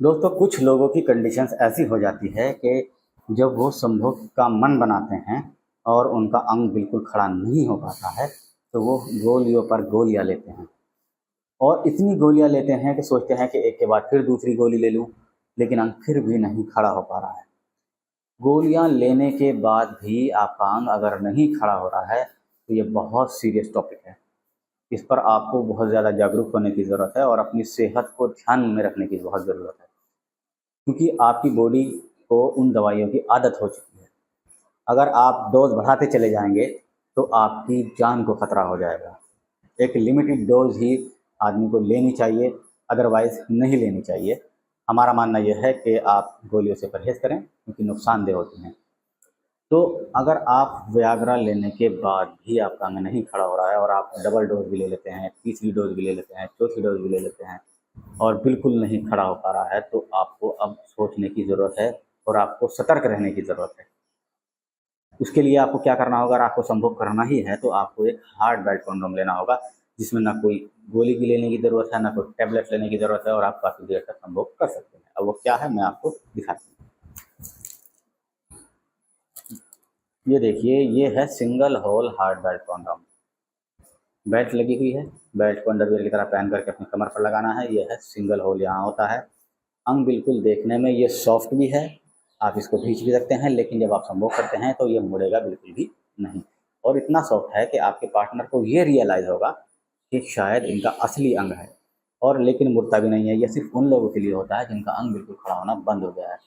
दोस्तों कुछ लोगों की कंडीशंस ऐसी हो जाती है कि जब वो संभोग का मन बनाते हैं और उनका अंग बिल्कुल खड़ा नहीं हो पाता है तो वो गोलियों पर गोलियां लेते हैं और इतनी गोलियां लेते हैं कि सोचते हैं कि एक के बाद फिर दूसरी गोली ले लूं, लेकिन अंग फिर भी नहीं खड़ा हो पा रहा है। गोलियां लेने के बाद भी आपका अंग अगर नहीं खड़ा हो रहा है तो ये बहुत सीरियस टॉपिक है। इस पर आपको बहुत ज़्यादा जागरूक होने की ज़रूरत है और अपनी सेहत को ध्यान में रखने की बहुत ज़रूरत है, क्योंकि आपकी बॉडी को उन दवाइयों की आदत हो चुकी है। अगर आप डोज बढ़ाते चले जाएंगे तो आपकी जान को खतरा हो जाएगा। एक लिमिटेड डोज ही आदमी को लेनी चाहिए, अदरवाइज़ नहीं लेनी चाहिए। हमारा मानना यह है कि आप गोलियों से परहेज़ करें क्योंकि नुकसानदेह होती हैं। तो अगर आप वियाग्रा लेने के बाद भी आपका अंग नहीं खड़ा हो रहा है और आप डबल डोज भी ले लेते हैं, तीसरी डोज भी ले लेते हैं, चौथी डोज भी ले लेते हैं और बिल्कुल नहीं खड़ा हो पा रहा है, तो आपको अब सोचने की ज़रूरत है और आपको सतर्क रहने की ज़रूरत है। उसके लिए आपको क्या करना होगा, अगर आपको संभोग करना ही है तो आपको एक हार्ड बेल्ट कंडोम लेना होगा, जिसमें ना कोई गोली की लेने की ज़रूरत है, ना कोई टैबलेट लेने की ज़रूरत है और आप काफ़ी देर तक संभोग कर सकते हैं। अब वो क्या है मैं आपको दिखाता हूँ। ये देखिए, ये है सिंगल होल हार्ड बेल्ट कंडोम। बेल्ट लगी हुई है, बेल्ट को अंडरवियर की तरह पहन करके अपनी कमर पर लगाना है। ये है सिंगल होल यहाँ होता है। अंग बिल्कुल देखने में ये सॉफ्ट भी है, आप इसको खींच भी सकते हैं, लेकिन जब आप संभोग करते हैं तो ये मुड़ेगा बिल्कुल भी नहीं और इतना सॉफ्ट है कि आपके पार्टनर को ये रियलाइज़ होगा कि शायद इनका असली अंग है, और लेकिन मुड़ता भी नहीं है। ये सिर्फ उन लोगों के लिए होता है जिनका अंग बिल्कुल खड़ा होना बंद हो गया है।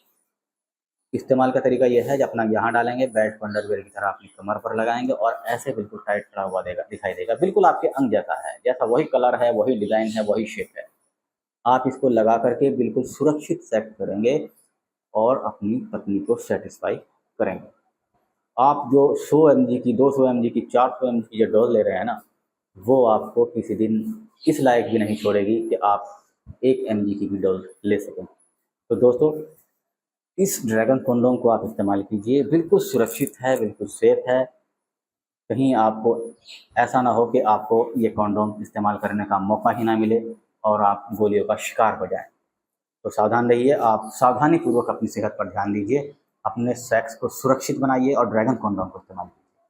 इस्तेमाल का तरीका यह है, जब अपना यहाँ डालेंगे, बेल्ट को अंडरवियर की तरह अपनी कमर पर लगाएंगे और ऐसे बिल्कुल टाइट खड़ा हुआ दिखाई देगा, बिल्कुल आपके अंग जैसा है, जैसा वही कलर है, वही डिज़ाइन है, वही शेप है। आप इसको लगा करके बिल्कुल सुरक्षित सेट करेंगे और अपनी पत्नी को सेटिस्फाई करेंगे। आप जो 100 mg की, 200 mg की, 400 mg की जो डोज ले रहे हैं ना, वो आपको किसी दिन इस लायक भी नहीं छोड़ेगी कि आप 1 mg की भी डोज ले सकें। तो दोस्तों, इस ड्रैगन कंडोम को आप इस्तेमाल कीजिए, बिल्कुल सुरक्षित है, बिल्कुल सेफ है। कहीं आपको ऐसा ना हो कि आपको ये कंडोम इस्तेमाल करने का मौका ही ना मिले और आप गोलियों का शिकार हो जाएं। तो सावधान रहिए, आप सावधानीपूर्वक अपनी सेहत पर ध्यान दीजिए, अपने सेक्स को सुरक्षित बनाइए और ड्रैगन कंडोम को इस्तेमाल कीजिए।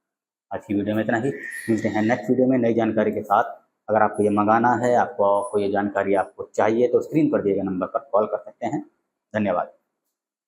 आज की वीडियो में इतना ही, मिलते हैं नेक्स्ट वीडियो में नई जानकारी के साथ। अगर आपको ये मंगाना है, आपको ये जानकारी आपको चाहिए, तो स्क्रीन पर दिए गए नंबर पर कॉल कर सकते हैं। धन्यवाद।